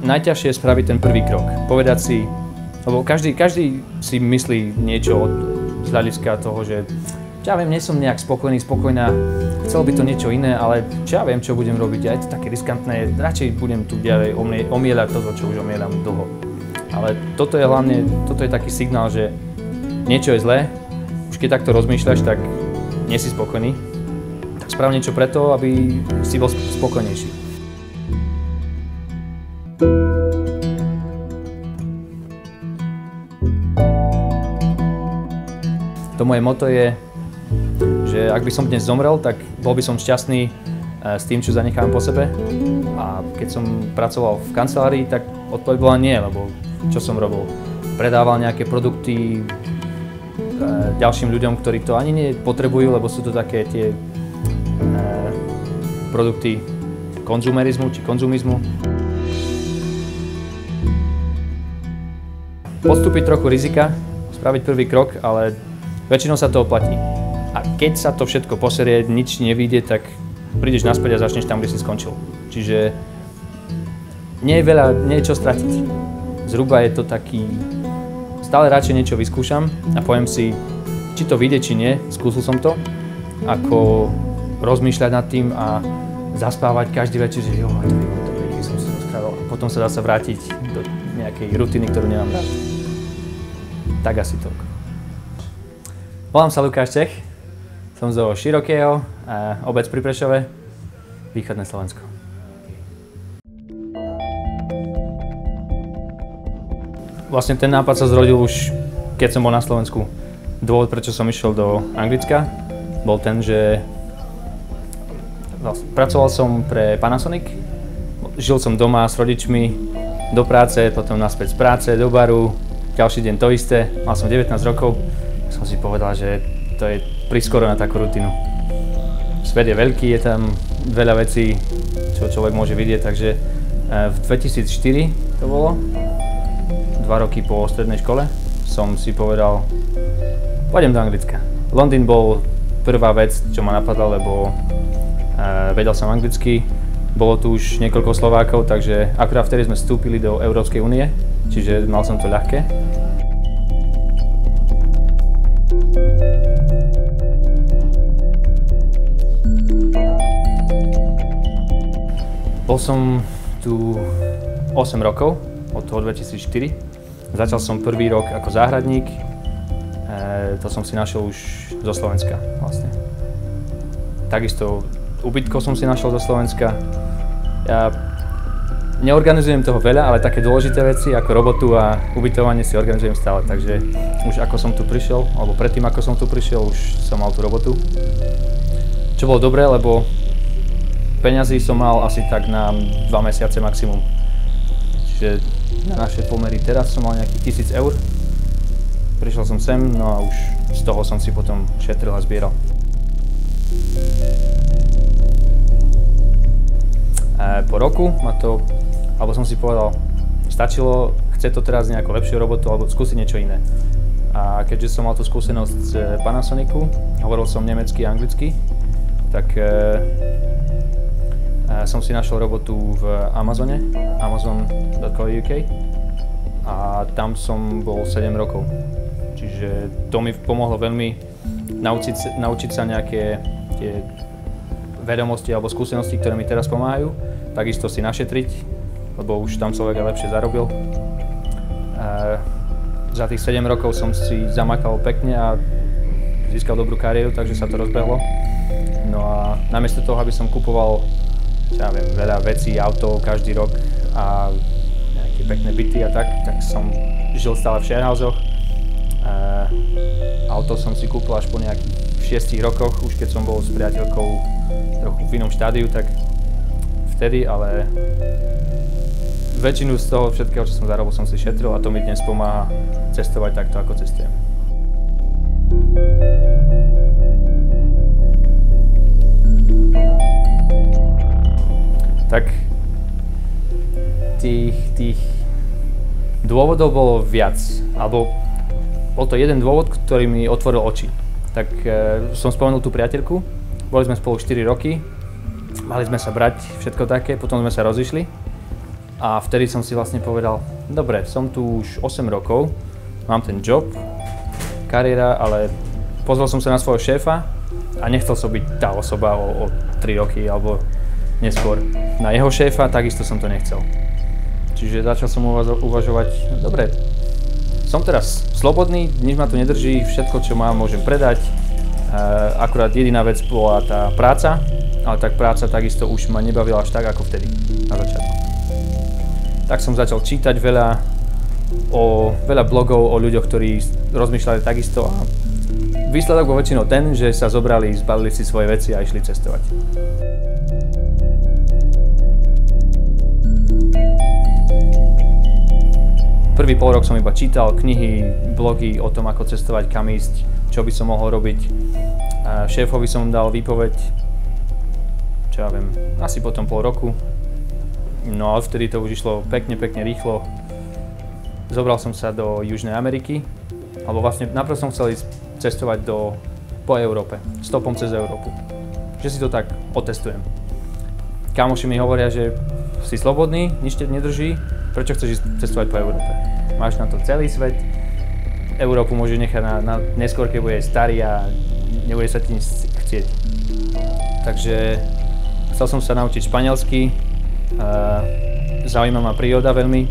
najťažšie je spraviť ten prvý krok. Povedať si, lebo každý si myslí niečo z hľadiska toho, že ja viem, nie som nejak spokojná, chcel by to niečo iné, ale ja viem, čo budem robiť, aj to také riskantné, radšej budem tu ďalej omieľať to, čo už omieľam dlho. Ale toto je taký signál, že niečo je zlé, už keď takto rozmýšľaš, tak nie si spokojný, tak sprav niečo preto, aby si bol spokojnejší. To moje motto je, že ak by som dnes zomrel, tak bol by som šťastný s tým, čo zanechám po sebe. A keď som pracoval v kancelárii, tak odpoveď bola nie, lebo čo som robil? Predával nejaké produkty ďalším ľuďom, ktorí to ani nepotrebujú, lebo sú to také tie produkty konzumerizmu či konzumizmu. Podstúpiť trochu rizika, spraviť prvý krok, ale väčšinou sa to oplatí. A keď sa to všetko poserie, nič nevyjde, tak prídeš naspäť a začneš tam, kde si skončil. Čiže nie je veľa, nie je čo stratiť. Zhruba je to taký, stále radšej niečo vyskúšam a poviem si, či to vyjde, či nie, skúsil som to, ako rozmýšľať nad tým a zaspávať každý večer, že jo, to by som sa rozprával. A potom sa zase vrátiť do nejakej rutiny, ktorú nemám rád. Tak asi toľko. Volám sa Lukáš Čech. Som zo Širokého, obec pri Prešove, východné Slovensko. Vlastne ten nápad sa zrodil už, keď som bol na Slovensku. Dôvod, prečo som išiel do Anglicka, bol ten, že pracoval som pre Panasonic, žil som doma s rodičmi, do práce, potom naspäť z práce, do baru, ďalší deň to isté, mal som 19 rokov, som si povedal, že to je priskoro na takú rutinu. Svet je veľký, je tam veľa vecí, čo človek môže vidieť, takže v 2004 to bolo, 2 roky po strednej škole, som si povedal, pôjdem do Anglicka. Londýn bol prvá vec, čo ma napadla, lebo vedel som anglicky, bolo tu už niekoľko Slovákov, takže akurát vtedy sme vstúpili do Európskej únie, čiže mal som to ľahké. Bol som tu 8 rokov, od toho 2004. Začal som prvý rok ako záhradník, to som si našiel už zo Slovenska vlastne. Takisto ubytko som si našiel zo Slovenska. Ja neorganizujem toho veľa, ale také dôležité veci ako robotu a ubytovanie si organizujem stále, takže už ako som tu prišiel, alebo predtým ako som tu prišiel, už som mal tú robotu. Čo bolo dobré, lebo peňazí som mal asi tak na 2 mesiace maximum. Čiže na naše pomery teraz som mal nejakých 1000 eur. Prišiel som sem, no a už z toho som si potom šetril a zbieral. Po roku alebo som si povedal, stačilo, chce to teraz nejakú lepšiu robotu alebo skúsiť niečo iné. A keďže som mal tú skúsenosť z Panasonicu, hovoril som nemecky a anglicky, tak som si našiel robotu v Amazone, amazon.co.uk a tam som bol 7 rokov. Čiže to mi pomohlo veľmi naučiť sa nejaké tie vedomosti alebo skúsenosti, ktoré mi teraz pomáhajú. Takisto si našetriť, lebo už tam človek lepšie zarobil. Za tých 7 rokov som si zamakal pekne a získal dobrú kariéru, takže sa to rozbehlo. No a namiesto toho, aby som kupoval veľa vecí, autov každý rok a nejaké pekné byty a tak som žil stále v sharehousoch. Auto som si kúpil až po nejakých 6 rokoch, už keď som bol s priateľkou trochu v inom štádiu, tak vtedy, ale väčšinu z toho všetkého, čo som zarobil, som si šetril a to mi dnes pomáha cestovať takto, ako cestujem. Tak tých dôvodov bolo viac, alebo bol to jeden dôvod, ktorý mi otvoril oči. Tak som spomenul tú priateľku, boli sme spolu 4 roky, mali sme sa brať, všetko také, potom sme sa rozišli A vtedy som si vlastne povedal, dobre, som tu už 8 rokov, mám ten job, kariéra, ale pozrel som sa na svojho šéfa a nechcel som byť tá osoba o 3 roky alebo neskôr. Na jeho šéfa takisto som to nechcel. Čiže začal som uvažovať, dobre, som teraz slobodný, nič ma tu nedrží, všetko, čo mám, môžem predať. Akurát jediná vec bola tá práca, ale tak práca takisto už ma nebavila až tak, ako vtedy, na začiatku. Tak som začal čítať veľa blogov o ľuďoch, ktorí rozmýšľali takisto a výsledok bol väčšinou ten, že sa zobrali, zbalili si svoje veci a išli cestovať. Prvý pol rok som iba čítal knihy, blogy o tom, ako cestovať, kam ísť, čo by som mohol robiť. Šéfovi som dal výpoveď, čo ja viem, asi potom pol roku. No a vtedy to už išlo pekne rýchlo. Zobral som sa do Južnej Ameriky, alebo vlastne najprv som chcel ísť cestovať po Európe, stopom cez Európu. Že si to tak otestujem. Kamoši mi hovoria, že si slobodný, nič te nedrží, prečo chceš ísť cestovať po Európe? Máš na to celý svet, Európu môžeš nechať na neskôr, keď bude starý a nebude sa ti nič chcieť. Takže chcel som sa naučiť španielsky, zaujíma ma príroda veľmi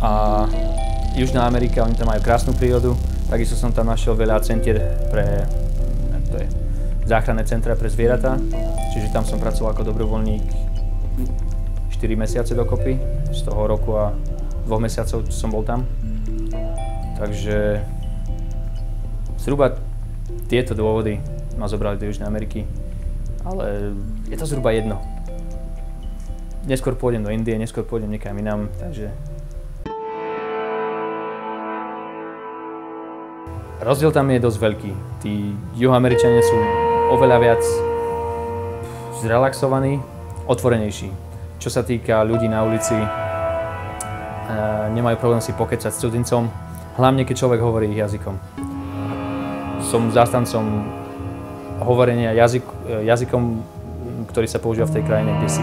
a Južná Amerika, oni tam majú krásnu prírodu, takisto som tam našiel veľa centier pre záchranné centra pre zvieratá, čiže tam som pracoval ako dobrovoľník 4 mesiace dokopy, z toho roku a 2 mesiacov som bol tam. Takže zhruba tieto dôvody ma zobrali do Južnej Ameriky, ale je to zhruba jedno. Neskôr pôjdem do Indie, neskôr pôjdem niekam inám, takže... Rozdiel tam je dosť veľký. Tí Juhoameričania sú oveľa viac zrelaxovaní, otvorenejší. Čo sa týka ľudí na ulici, nemajú problém si pokecať s cudzincom, hlavne keď človek hovorí ich jazykom. Som zástancom hovorenia jazykom, ktorý sa používa v tej krajine, kde si.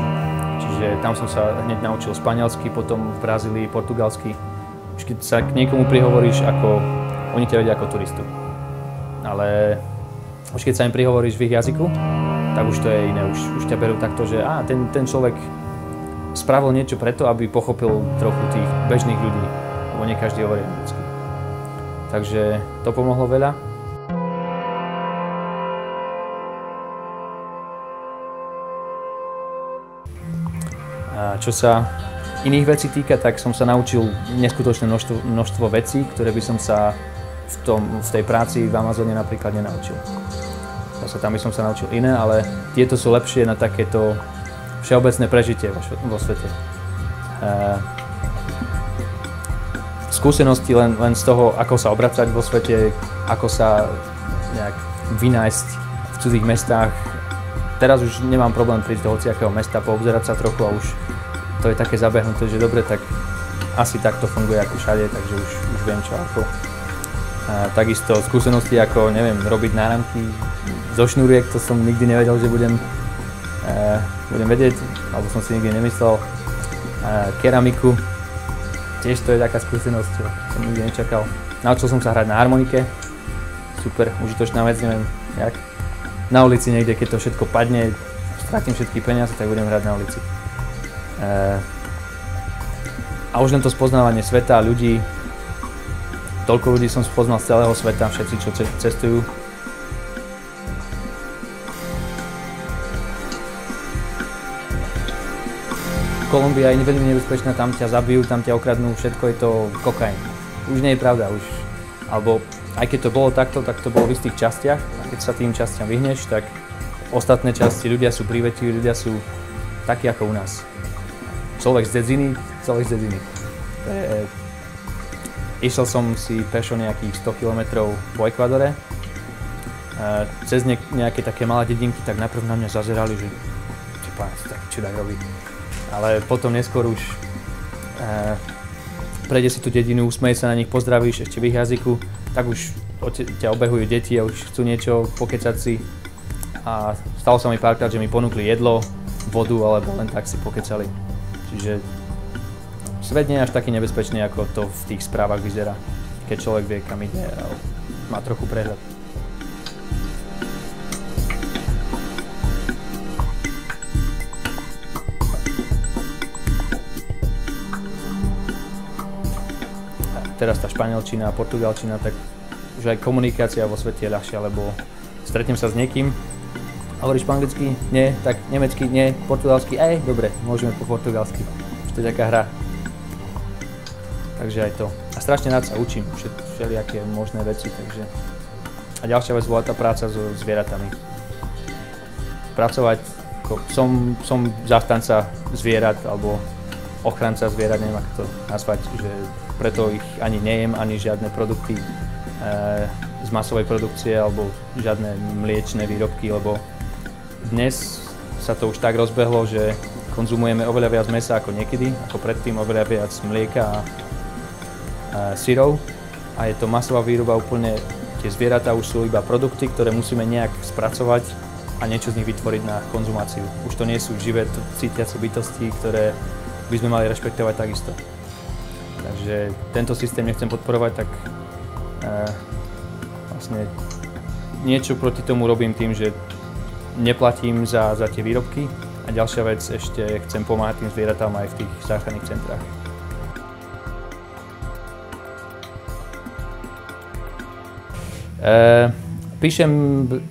Čiže tam som sa hneď naučil španielsky, potom v Brazílii portugalsky. Už keď sa k niekomu prihovoríš, oni ťa vedia ako turistu. Ale už keď sa im prihovoríš v ich jazyku, tak už to je iné. Už ťa berú takto, že ten človek spravil niečo preto, aby pochopil trochu tých bežných ľudí, lebo nie každý hovorí anglicky. Takže to pomohlo veľa. A čo sa iných vecí týka, tak som sa naučil neskutočné množstvo vecí, ktoré by som sa v tej práci v Amazone napríklad nenaučil. Tam by som sa naučil iné, ale tieto sú lepšie na takéto všeobecné prežitie vo svete. Skúsenosti len z toho, ako sa obracať vo svete, ako sa nejak vynájsť v cudzích mestách. Teraz už nemám problém prísť do hociakého mesta, poobzerať sa trochu a už to je také zabehnuté, že dobre, tak asi takto funguje ako všade, takže už viem čo ako. Takisto skúsenosti ako, neviem, robiť náramky zo šnúriek, to som nikdy nevedel, že budem vedieť, alebo som si nikdy nemyslel. Keramiku, tiež to je taká skúsenosť, čo som nikdy nečakal. Naučil som sa hrať na harmonike, super, užitočná vec, neviem jak. Na ulici niekde, keď to všetko padne, stratím všetky peniaze, tak budem hrať na ulici. A už len to spoznávanie sveta a ľudí, toľko ľudí som spoznal z celého sveta, všetci, čo cestujú. Kolumbia je veľmi nebezpečná, tam ťa zabijú, tam ťa okradnú, všetko je to kokain. Už nie je pravda, alebo aj keď to bolo takto, tak to bolo v istých častiach a keď sa tým častiam vyhneš, tak ostatné časti, ľudia sú prívetiví, ľudia sú takí ako u nás. Človek z dedziny. Išiel som si pešo nejakých 100 km po Ekvádore. Cez nejaké také malé dedinky, tak najprv na mňa zazerali, že čo tak robí. Ale potom neskôr už prejde si tú dedinu, usmeje sa na nich, pozdravíš ešte v ich jazyku, tak už ťa obehujú deti a už chcú niečo pokecať si. A stalo sa mi párkrát, že mi ponúkli jedlo, vodu alebo len tak si pokecali. Čiže svet nie je až taký nebezpečný, ako to v tých správach vyzerá, keď človek vie, kam ide a má trochu prehľad. Teraz tá španielčina a portugalčina, tak už aj komunikácia vo svete je ľahšia, lebo stretnem sa s niekým, hovoríš po anglicky? Nie, tak nemecky? Nie, portugalsky? Dobre, môžeme po portugalsky. Už to je taká hra. Takže aj to. A strašne rád sa učím všelijaké možné veci, takže... A ďalšia vec bola tá práca so zvieratami. Pracovať, som zastanca zvierat, alebo ochranca zvierat, neviem ako to nazvať, že preto ich ani nejem, ani žiadne produkty z masovej produkcie alebo žiadne mliečne výrobky, lebo dnes sa to už tak rozbehlo, že konzumujeme oveľa viac mäsa ako niekedy, ako predtým oveľa viac mlieka a syrov a je to masová výroba úplne, tie zvieratá už sú iba produkty, ktoré musíme nejak spracovať a niečo z nich vytvoriť na konzumáciu. Už to nie sú živé, cítiace bytosti, ktoré by sme mali rešpektovať takisto. Takže tento systém nechcem podporovať, tak vlastne niečo proti tomu robím tým, že neplatím za tie výrobky a ďalšia vec, ešte chcem pomáhať tým zvieratám aj v tých záchranných centrách. Píšem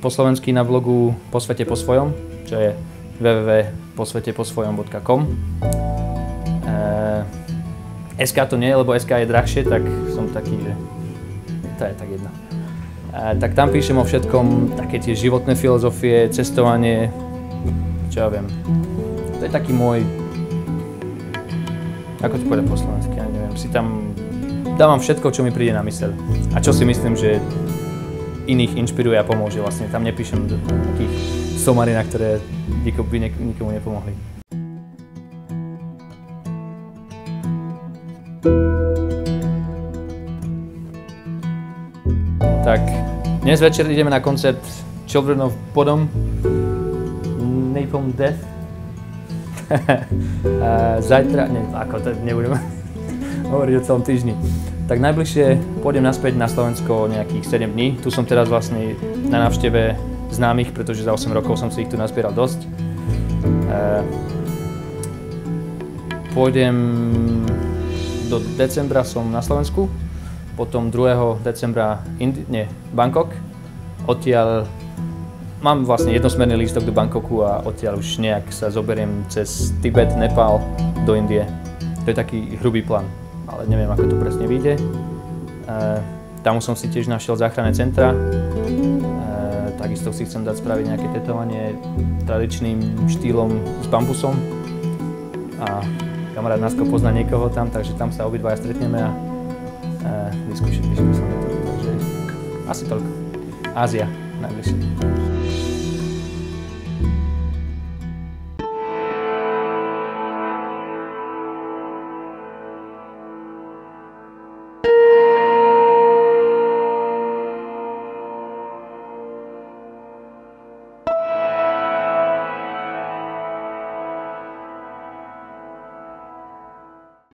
po slovensky na blogu Po svete po svojom, čo je www.posveteposvojom.com. SK to nie, lebo SK je drahšie, tak som taký, že to je tak jedno. Tak tam píšem o všetkom, také tie životné filozofie, cestovanie, čo ja viem. To je taký môj, ako to povedať po slovensky, ja neviem, si tam dávam všetko, čo mi príde na myseľ. A čo si myslím, že iných inšpiruje a pomôže vlastne. Tam nepíšem takých somarina, ktoré by nikomu nepomohli. Tak, dnes večer ideme na koncert Children of Bodom, Napalm Death. Zajtra, nebudem hovoriť o celom týždni. Tak najbližšie pôjdem naspäť na Slovensko nejakých 7 dní. Tu som teraz vlastne na návšteve známych, pretože za 8 rokov som si ich tu nazbieral dosť. Pôjdem do decembra som na Slovensku, potom 2. decembra Bangkok. Odtiaľ mám vlastne jednosmerný lístok do Bangkoku a odtiaľ už nejak sa zoberiem cez Tibet, Nepál do Indie. To je taký hrubý plán, ale neviem, ako to presne vyjde. Tam som si tiež našiel záchranné centra. Takisto si chcem dať spraviť nejaké tetovanie tradičným štýlom s bambusom. A kamarát Nasko pozná niekoho tam, takže tam sa obidvaja stretneme a vyskúšame to. Takže asi toľko. Ázia najbližšie.